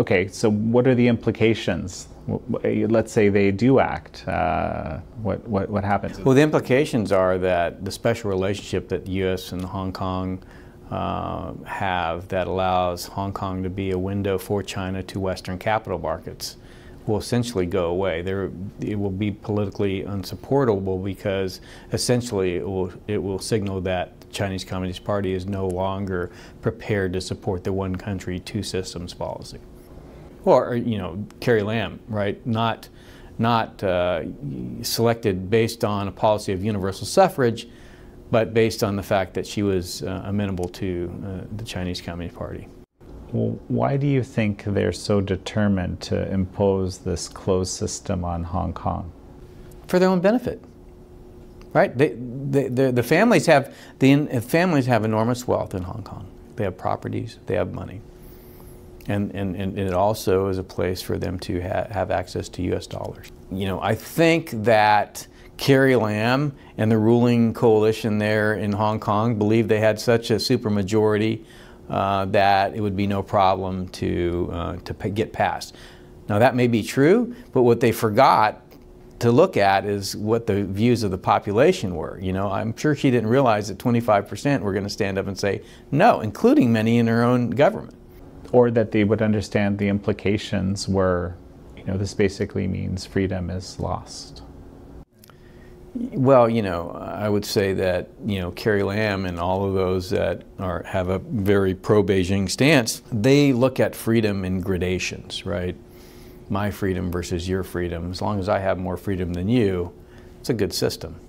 Okay, so what are the implications? Let's say they do act. What happens? Well, the implications are that the special relationship that the U.S. and Hong Kong have that allows Hong Kong to be a window for China to Western capital markets will essentially go away. It will be politically unsupportable because essentially it will signal that the Chinese Communist Party is no longer prepared to support the one country, two systems policy. Or, you know, Carrie Lam, right? Not selected based on a policy of universal suffrage, but based on the fact that she was amenable to the Chinese Communist Party. Well, why do you think they're so determined to impose this closed system on Hong Kong? For their own benefit, right? The families have enormous wealth in Hong Kong. They have properties, they have money. And it also is a place for them to have access to U.S. dollars. You know, I think that Carrie Lam and the ruling coalition there in Hong Kong believed they had such a supermajority that it would be no problem to get passed. Now that may be true, but what they forgot to look at is what the views of the population were. You know, I'm sure she didn't realize that 25% were going to stand up and say no, including many in her own government. Or that they would understand the implications were, you know, this basically means freedom is lost. Well, you know, I would say that, you know, Carrie Lam and all of those that have a very pro-Beijing stance, they look at freedom in gradations, right? My freedom versus your freedom. As long as I have more freedom than you, it's a good system.